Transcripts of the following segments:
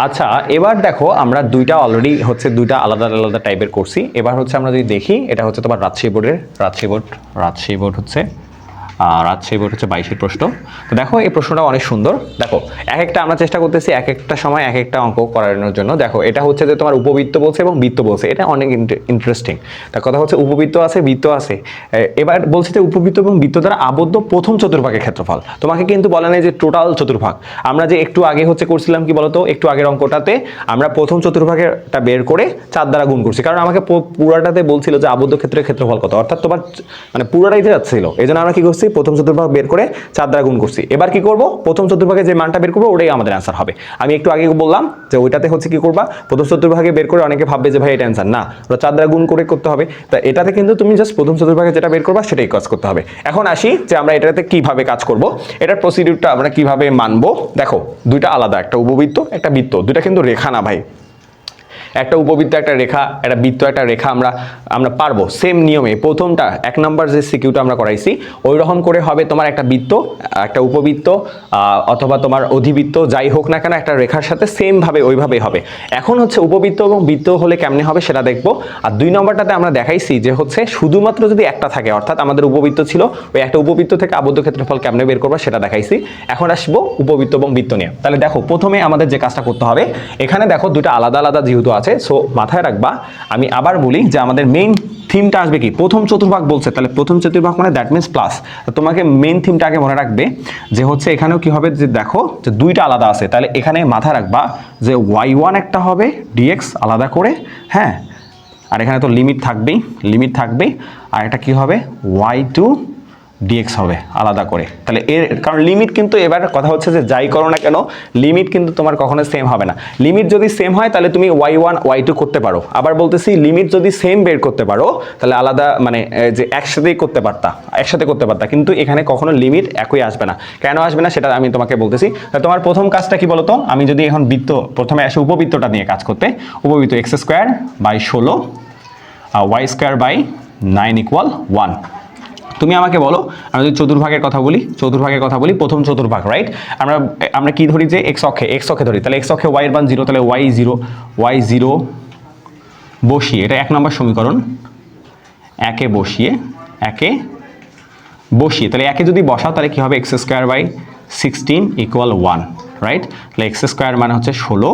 আচ্ছা, এবার দেখো আমরা দুইটা অলরেডি হচ্ছে দুইটা আলাদা আলাদা টাইপের করছি। এবার হচ্ছে আমরা যদি দেখি, এটা হচ্ছে তোমার রাজশাহী বোর্ড হচ্ছে রাজশাহী বোর্ড হচ্ছে 22-এর প্রশ্ন। তো দেখো এই প্রশ্নটা অনেক সুন্দর। দেখো এক একটা আমরা চেষ্টা করতেছি এক একটা সময় এক একটা অঙ্ক করানোর জন্য। দেখো এটা হচ্ছে যে তোমার উপবৃত্ত বলছে এবং বৃত্ত বলছে, এটা অনেক ইন্টারেস্টিং। তার কথা হচ্ছে উপবৃত্ত আছে, বৃত্ত আছে। এবার বলছে যে উপবৃত্ত এবং বৃত্ত দ্বারা আবদ্ধ প্রথম চতুর্ভাগের ক্ষেত্রফল। তোমাকে কিন্তু বলে নাই যে টোটাল চতুর্ভাগ। আমরা যে একটু আগে হচ্ছে করছিলাম কি বলতো, একটু আগের অঙ্কটাতে আমরা প্রথম চতুর্ভাগেরটা বের করে 4 দ্বারা গুণ করছি, কারণ আমাকে পুরাটাতে বলছিল যে আবদ্ধ ক্ষেত্রের ক্ষেত্রফল কত, অর্থাৎ তোমার মানে পুরাটাই যাচ্ছিল। এই জন্য আমরা কি করছি, প্রথম চতুর্ভাগ বের করে 4 দ্বারা গুণ করছি। এবার কি করব, প্রথম চতুর্ভাগে যে মানটা বের করবো ওটাই আমাদের অ্যান্সার হবে। আমি একটু আগে বললাম যে ওইটাতে হচ্ছে কি করবা, প্রথম চতুর্ভাগে বের করে অনেকে ভাববে যে ভাই এটা অ্যান্সার না, ওটা 4 দ্বারা গুণ করে করতে হবে। তা এটাতে কিন্তু তুমি জাস্ট প্রথম চতুর্ভাগে যেটা বের করবা সেটাই কাজ করতে হবে। এখন আসি যে আমরা এটাতে কিভাবে কাজ করব, এটার প্রসিডিউরটা আমরা কিভাবে মানবো। দেখো দুইটা আলাদা, একটা উপবৃত্ত একটা বৃত্ত, দুইটা কিন্তু রেখা না ভাই। একটা উপবৃত্ত একটা রেখা, একটা বৃত্ত একটা রেখা, আমরা পারবো সেম নিয়মে। প্রথমটা 1 নম্বর যে সিকিউটা আমরা করাইছি ওই রকম করে হবে তোমার একটা বৃত্ত, একটা উপবৃত্ত অথবা তোমার অধিবৃত্ত, যাই হোক না কেন একটা রেখার সাথে সেম ভাবে ওইভাবেই হবে। এখন হচ্ছে উপবৃত্ত এবং বৃত্ত হলে কেমনে হবে সেটা দেখবো। আর 2 নম্বরটাতে আমরা দেখাইছি যে হচ্ছে শুধুমাত্র যদি একটা থাকে, অর্থাৎ আমাদের উপবৃত্ত ছিল, ওই একটা উপবৃত্ত থেকে আবদ্ধ ক্ষেত্রফল কেমনে বের করবো সেটা দেখাইছি। এখন আসবো উপবৃত্ত এবং বৃত্ত নিয়ে। তাহলে দেখো প্রথমে আমাদের যে কাজটা করতে হবে, এখানে দেখো দুটো আলাদা আলাদা যেহেতু আছে, সো মাথায় রাখবা। আমি আবার বলি যে আমাদের মেইন থিমটা আসবে কি, প্রথম চতুর্ভাগ বলছে, তাহলে প্রথম চতুর্ভাগ মানে দ্যাট মিনস প্লাস। তোমাকে মেইন থিমটা আগে মনে রাখবে যে হচ্ছে এখানেও কি হবে, যে দেখো যে দুইটা আলাদা আছে, তাহলে এখানে মাথায় রাখবা যে y1 একটা হবে dx আলাদা করে, হ্যাঁ, আর এখানে তো লিমিট থাকবেই, আর এটা কি হবে y2 dx হবে আলাদা করে। তাহলে এর কারণ লিমিট কিন্তু, এবার কথা হচ্ছে যে যাই করো না কেন লিমিট কিন্তু তোমার কখনো সেম হবে না। লিমিট যদি সেম হয় তাহলে তুমি y1 y2 করতে পারো। আবার বলতেছি লিমিট যদি সেম বের করতে পারো তাহলে আলাদা মানে যে একসাথে করতে পারতা, কিন্তু এখানে কখনো লিমিট একই আসবে না। কেন আসবে না সেটা আমি তোমাকে বলতেছি। তোমার প্রথম কাজটা কি বলতো, আমি যদি এখন বৃত্ত প্রথমে আসে উপবৃত্তটা নিয়ে কাজ করতে, উপবৃত্ত x²/16 y²/9 = 1। তুমি আমাকে বলো, আমি যদি চতুর্ভাগের কথা বলি প্রথম চতুর্ভাগ, রাইট? আমরা কি ধরি যে x অক্ষে ধরি, তাহলে x অক্ষে y এর মান 0, তাহলে y0 বসিয়ে, এটা 1 নম্বর সমীকরণ, একে বসিয়ে তাহলে একে যদি বসাও তাহলে কি হবে, x²/16 = 1, রাইট? তাহলে x² মানে হচ্ছে 16,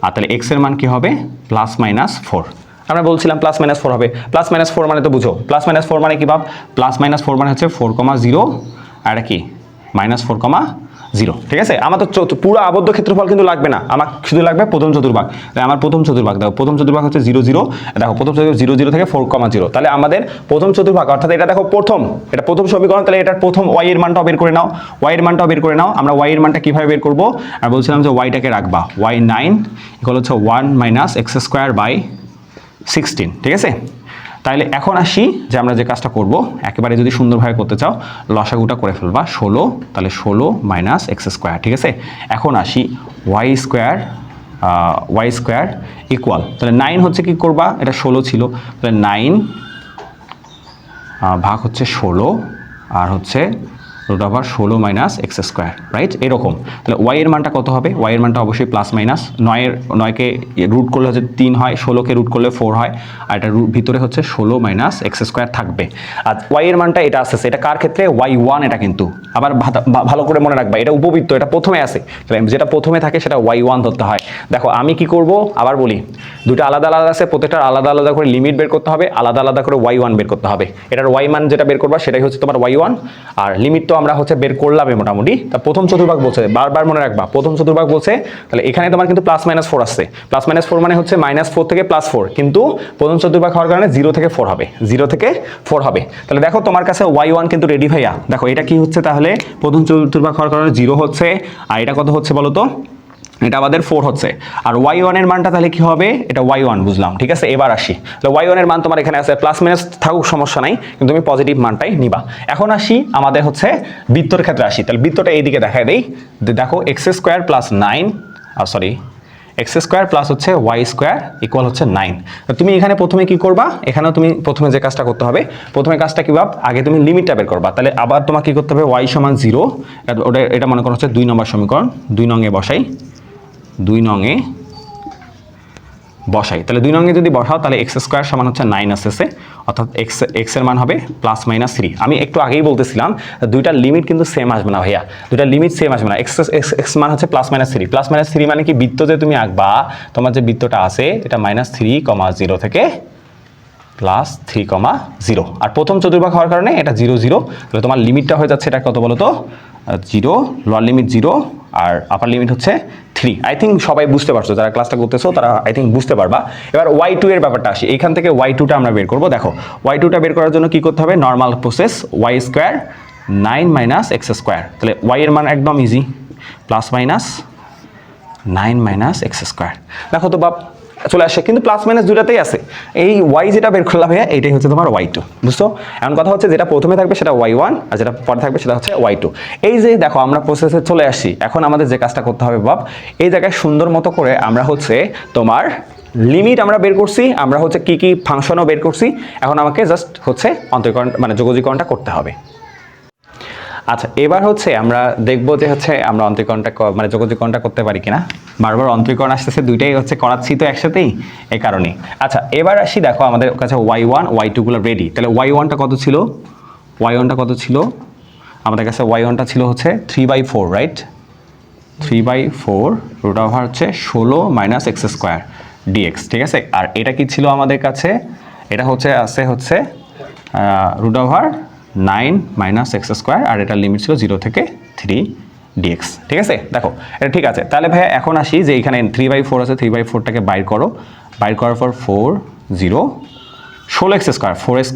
আর তাহলে x এর মান কি হবে +-4। আমরা বলছিলাম +-4 হবে, +-4 মানে তো বুঝো, +-4 মানে কি ভাব, +-4 মানে হচ্ছে 4,0 আর এটা কি -4,0, ঠিক আছে? আমার তো পুরো আবদ্ধ ক্ষেত্রফল কিন্তু লাগবে না, আমার শুধু লাগবে প্রথম চতুর্ভাগ। তাই আমার প্রথম চতুর্ভাগ দেখো, প্রথম চতুর্ভাগ হচ্ছে 0 0, দেখো প্রথম চতুর্ভাগ 0 0 থেকে 4,0, তাহলে আমাদের প্রথম চতুর্ভাগ, অর্থাৎ এটা দেখো এটা প্রথম সমীকরণ, তাহলে এটার প্রথম y এর মানটাও বের করে নাও, আমরা y এর মানটা কিভাবে বের করব, আর বলছিলাম যে y-টাকে রাখবা y9 হচ্ছে 1 - x²/16, ঠিক আছে? তাহলে এখন আসি যে আমরা যে কাজটা করব, একেবারে যদি সুন্দরভাবে করতে চাও লসাগুটা করে ফেলবা 16, তাহলে 16 - x², ঠিক আছে? এখন আসি y² ইকুয়াল, তাহলে 9 হচ্ছে কি করবা, এটা 16 ছিল, তাহলে 9 ভাগ হচ্ছে 16 আর হচ্ছে √16 - x², রাইট? এরকম। তাহলে y এর মানটা কত হবে, y এর মানটা অবশ্যই +-9কে রুট করলে হচ্ছে 3 হয়, 16কে রুট করলে 4 হয়, আর এটা ভিতরে হচ্ছে 16 - x² থাকবে। আর y এর মানটা এটা আসছে, এটা কার ক্ষেত্রে, y1, এটা কিন্তু আবার ভালো করে মনে রাখবা, এটা উপবৃত্ত, এটা প্রথমে আছে, যেটা প্রথমে থাকে সেটা y1 ধরতে হয়। দেখো আমি কি করব, আবার বলি, দুটো আলাদা আলাদা আছে, প্রত্যেকটার আলাদা আলাদা করে লিমিট বের করতে হবে, আলাদা আলাদা করে y1 বের করতে হবে। এটার y মান যেটা বের করবা সেটাই হচ্ছে তোমার y1, আর লিমিট তো আমরা হচ্ছে বের করলাম মোটামুটি। তা প্রথম চতুর্ভাগ বলছে, বারবার মনে রাখবা প্রথম চতুর্ভাগ বলছে, তাহলে এখানে তোমার কিন্তু +-4 আসছে, +-4 মানে হচ্ছে -4 থেকে +4, কিন্তু প্রথম চতুর্ভাগ হওয়ার কারণে 0 থেকে 4 হবে, তাহলে দেখো তোমার কাছে y1 কিন্তু রেডি ভাইয়া। দেখো এটা কি হচ্ছে, তাহলে প্রথম চতুর্ভাগ হওয়ার কারণে 0 হচ্ছে, আর এটা কত হচ্ছে বলো তো, এটা আমাদের 4 হচ্ছে, আর y1 এর মানটা তাহলে কি হবে, এটা y1 বুঝলাম, ঠিক আছে? এবার আসি, তাহলে y1 এর মান তোমার এখানে আছে, +- থাকুক সমস্যা নাই, কিন্তু তুমি পজিটিভ মানটাই নিবা। এখন আসি আমাদের হচ্ছে বৃত্তর ক্ষেত্রে আসি, তাহলে বৃত্তটা এইদিকে দেখায় দেই, দেখো x² + 9, x² প্লাস হচ্ছে y² ইকুয়াল হচ্ছে 9। তুমি এখানে প্রথমে কি করবা, এখানেও তুমি প্রথমে যে কাজটা করতে হবে, প্রথমে কাজটা কি ভাব, আগে তুমি লিমিটটা বের করবা, তাহলে আবার তোমাকে কি করতে হবে, y = 0, এটা মনে করো হচ্ছে 2 নম্বর সমীকরণ, 2 নং এ বসাই, 2 নংয়ে বসাই, তাহলে 2 নংয়ে যদি বসাও তাহলে এক্স স্কোয়ার সমান হচ্ছে 9 আসতেছে, অর্থাৎ এক্স এর মান হবে +-3। আমি একটু আগেই বলতেছিলাম দুইটার লিমিট কিন্তু সেম আসবে না ভাইয়া, দুইটার লিমিট সেম আসবে না। এক্স মান হচ্ছে +-3, +-3 মানে কি বৃত্ত যে তুমি আঁকবা, তোমার যে বৃত্তটা আছে এটা -3,0 থেকে +3,0, আর প্রথম চতুর্ভাগ হওয়ার কারণে এটা 0 0, তাহলে তোমার লিমিটটা হয়ে যাচ্ছে এটা কত বলো তো 0, লোয়ার লিমিট 0 আর আপার লিমিট হচ্ছে 3। আই থিঙ্ক সবাই বুঝতে পারছো, যারা ক্লাসটা করতেছো তারা আই থিঙ্ক বুঝতে পারবা। এবার y2 এর ব্যাপারটা আসি, এইখান থেকে y2টা আমরা বের করবো। দেখো y2টা বের করার জন্য কি করতে হবে, normal process, y square 9 - x², তাহলে y এর মান একদম ইজি, +-9 - x²। দেখো তো বাপ চলে আসে, কিন্তু প্লাস মাইনাস দুটাতেই আছে। এই y যেটা বের করলাম ভাইয়া এটাই হচ্ছে তোমার y2, বুঝছো? এখন কথা হচ্ছে যেটা প্রথমে থাকবে সেটা y1 আর যেটা পরে থাকবে সেটা হচ্ছে y2। এই যে দেখো আমরা প্রসেসে চলে আসি, এখন আমাদের যে কাজটা করতে হবে বাপ, এই জায়গায় সুন্দর মতো করে আমরা হচ্ছে তোমার লিমিট আমরা বের করছি, আমরা হচ্ছে কি কি ফাংশনও বের করছি, এখন আমাকে জাস্ট হচ্ছে অন্তরীকরণ মানে যোগজীকরণটা করতে হবে। আচ্ছা এবার হচ্ছে আমরা দেখবো যে হচ্ছে আমরা অন্তরীকরণটা মানে যোগজীকরণটা করতে পারি কিনা। বারবার অন্তরীকরণ আসতেছে, দুইটাই হচ্ছে করাচ্ছি তো একসাথেই, এই কারণে। আচ্ছা এবার আসি, দেখো আমাদের কাছে y1 y2 গুলো রেডি, তাহলে y1টা কত ছিল, y1টা কত ছিল আমাদের কাছে, y1টা ছিল হচ্ছে 3/4, রাইট? 3/4 √ হচ্ছে 16 - x² dx, ঠিক আছে? আর এটা কি ছিল আমাদের কাছে, এটা হচ্ছে হচ্ছে √9 - x², আর এটার লিমিট ছিল 0 থেকে 3 dx, ঠিক আছে? দেখো এটা ঠিক আছে। তাহলে ভাইয়া এখন আসি যে এখানে 3/4 আছে, 3/4টাকে বাইর করো, বাইর করার পর 4 0 16x², 4² -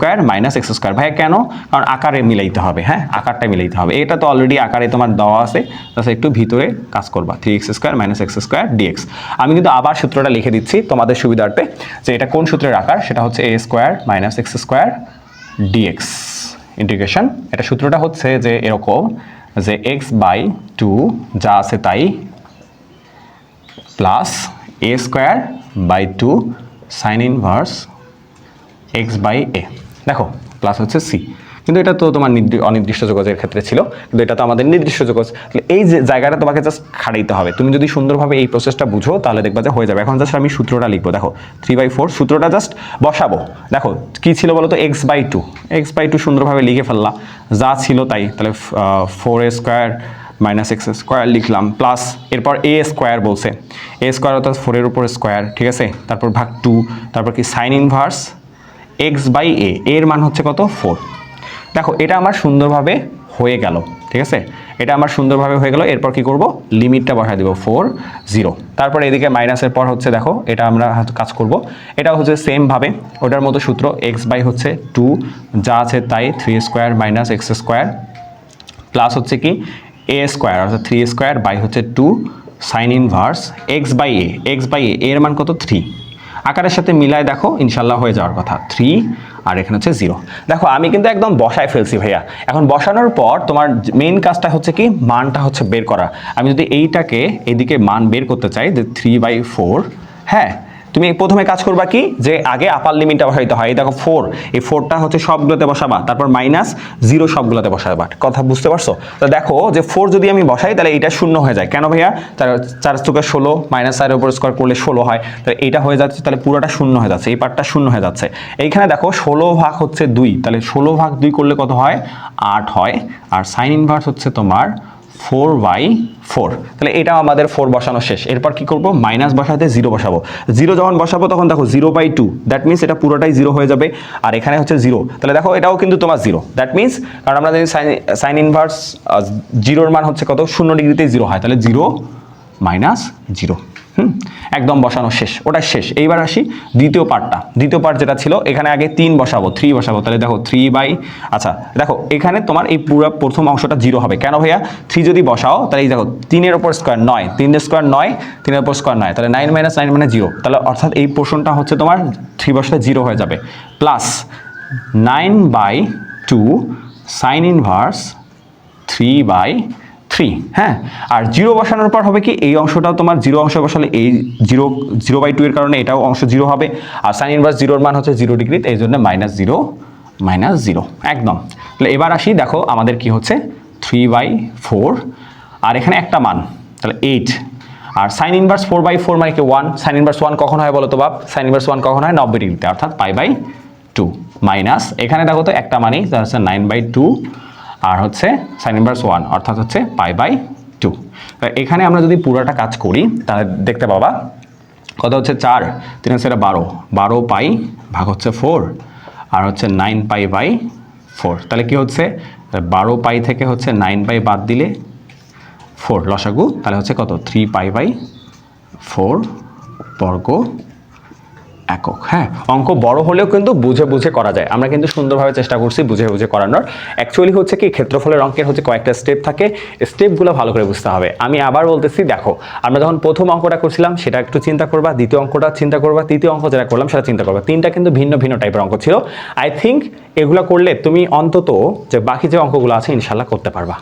x²। ভাইয়া কেন? কারণ আকারে মিলাইতে হবে, হ্যাঁ আকারটা মিলাইতে হবে। এটা তো অলরেডি আকারে তোমার দেওয়া আছে, তাহলে একটু ভিতরে কাজ করবা, 3x² - x² dx। আমি কিন্তু আবার সূত্রটা লিখে দিচ্ছি তোমাদের সুবিধার্থে, যে এটা কোন সূত্রের আকার, সেটা হচ্ছে a² - x² dx ইন্টিগ্রেশন। এটা সূত্রটা হচ্ছে যে এরকম, যে x/2 যা আছে তাই plus a²/2 sin inverse x/a। দেখো প্লাস হচ্ছে c, কিন্তু এটা তো তোমার অনির্দিষ্ট যোগজের ক্ষেত্রে ছিল, কিন্তু এটা তো আমাদের নির্দিষ্ট যোগজ। এই যে জায়গাটা তোমাকে জাস্ট খাটাইতে হবে, তুমি যদি সুন্দরভাবে এই প্রসেসটা বুঝো তাহলে দেখবা যে হয়ে যাবে। এখন জাস্ট আমি সূত্রটা লিখবো, দেখো 3/4 সূত্রটা জাস্ট বসাবো। দেখো কি ছিল বলো তো, x/2 সুন্দরভাবে লিখে ফেললাম, যা ছিল তাই, তাহলে 4a² - x² লিখলাম, প্লাস এরপর a² বলছে, a² অর্থাৎ 4 এর উপর স্কোয়ার, ঠিক আছে? তারপর ভাগ 2, তারপর কি সাইন ইনভার্স x/a, এর মান হচ্ছে কত 4। দেখো এটা আমার সুন্দরভাবে হয়ে গেল, ঠিক আছে? এটা আমার সুন্দরভাবে হয়ে গেল। এরপর কি করব, লিমিটটা বসাই দেব 4 0, তারপর এদিকে মাইনাসের পর হচ্ছে দেখো এটা আমরা কাজ করব, এটাও হচ্ছে সেম ভাবে ওটার মতো সূত্র, x/হচ্ছে 2 যা আছে তাই 3² - x² প্লাস হচ্ছে কি a² অর্থাৎ 3² হচ্ছে 2 সাইন ইনভার্স x/a এর মান কত 3, আকারের সাথে মিলায় দেখো ইনশাল্লাহ হয়ে যাওয়ার কথা 3, আর এখানে হচ্ছে 0। দেখো আমি কিন্তু একদম বসায় ফেলছি ভাইয়া। এখন বসানোর পর তোমার মেইন কাজটা হচ্ছে কি, মানটা হচ্ছে বের করা। আমি যদি এইটাকে এইদিকে মান বের করতে চাই যে 3/4, হ্যাঁ তুমি প্রথমে কাজ করবা কি, যে আগে আপার লিমিটটা বসাইতে হয়। এই দেখো 4, এই 4টা হচ্ছে সবগুলোতে বসাবা, তারপর -0 সবগুলোতে বসাবা, কথা বুঝতে পারছো? তো দেখো যে 4 যদি আমি বসাই তাহলে এটা শূন্য হয়ে যায়, কেন ভাইয়া? 4 × 16 -4 উপর স্কোয়ার করলে 16 হয়, তো এটা হয়ে যাচ্ছে, তাহলে পুরোটা শূন্য হয়ে যাচ্ছে, এই পার্টটা শূন্য হয়ে যাচ্ছে। এইখানে দেখো 16 ভাগ হচ্ছে 2, তাহলে 16 ভাগ 2 করলে কত হয় 8 হয়, আর সাইন ইনভার্স হচ্ছে তোমার 4/4, তাহলে এটা আমাদের 4 বসানো শেষ। এরপর কি করব, মাইনাস বসাতে 0 বসাবো, 0 যখন বসাবো তখন দেখো 0/2, দ্যাট মিনস এটা পুরোটাই 0 হয়ে যাবে, আর এখানে হচ্ছে 0, তাহলে দেখো এটাও কিন্তু তোমার 0, দ্যাট মিনস কারণ আমরা জানি সাইন ইনভার্স 0-র মান হচ্ছে কত 0 ডিগ্রিতেই 0 হয়, তাহলে 0 - 0। একদম বসানো শেষ, ওটা শেষ। এইবার আসি দ্বিতীয় পার্টটা, দ্বিতীয় পার্ট যেটা ছিল, এখানে আগে 3 বসাবো, 3 বসাবো, তাহলে দেখো 3 আচ্ছা দেখো এখানে তোমার এই পুরো প্রথম অংশটা 0 হবে, কেন ভাইয়া? 3 যদি বসাও তাহলে এই দেখো 3 এর উপর স্কোয়ার 9, 3 এর স্কোয়ার 9, 3 এর উপর স্কোয়ার 9, তাহলে 9 - 9 মানে 0, তাহলে অর্থাৎ এই পোর্শনটা হচ্ছে তোমার 3 বসলে 0 হয়ে যাবে, প্লাস 9/2 সাইন ইনভার্স 3/3, হ্যাঁ। আর 0 বসানোর পর হবে কি, এই অংশটাও তোমার 0 অংশ বসালে এই 0/2 এর কারণে এটাও অংশ 0 হবে, আর সাইন ইনভার্স 0-র মান হচ্ছে 0 ডিগ্রি, এই জন্য -0 একদম। তাহলে এবার আসি, দেখো আমাদের কি হচ্ছে 3/4, আর এখানে একটা মান তাহলে 8, আর সাইন ইনভার্স 4/4 মানে কি 1, সাইন ইনভার্স 1 কখন হয় বলো তো বাপ, সাইন ইনভার্স 1 কখন হয় 90 ডিগ্রিতে, অর্থাৎ π/2 মাইনাস এখানে দেখো তো একটা মানেই হচ্ছে 9/2 আর হচ্ছে সাইন ইনভার্স 1 অর্থাৎ হচ্ছে π/2। এখানে আমরা যদি পুরোটা কাজ করি তাহলে দেখতে পাবা কত হচ্ছে 4 3 হচ্ছে 12 পাই ভাগ হচ্ছে 4 আর হচ্ছে 9π/4, তাহলে কি হচ্ছে 12 পাই থেকে হচ্ছে 9 পাই বাদ দিলে 4 লসাগু, তাহলে হচ্ছে কত 3π/4 বর্গ একক। হ্যাঁ, অঙ্ক বড় হলেও কিন্তু বুঝে বুঝে করা যায়, আমরা কিন্তু সুন্দরভাবে চেষ্টা করছি বুঝে বুঝে করানোর। অ্যাকচুয়ালি হচ্ছে কি ক্ষেত্রফলের অঙ্কের হচ্ছে কয়েকটা স্টেপ থাকে, স্টেপগুলো ভালো করে বুঝতে হবে। আমি আবার বলতেছি, দেখো আমরা যখন প্রথম অঙ্কটা করছিলাম সেটা একটু চিন্তা করবা, দ্বিতীয় অঙ্কটা চিন্তা করবা, তৃতীয় অঙ্ক যেটা করলাম সেটা চিন্তা করবা, তিনটা কিন্তু ভিন্ন ভিন্ন টাইপের অঙ্ক ছিল। আই থিঙ্ক এগুলো করলে তুমি অন্তত যে বাকি যে অঙ্কগুলো আছে ইনশাল্লাহ করতে পারবা।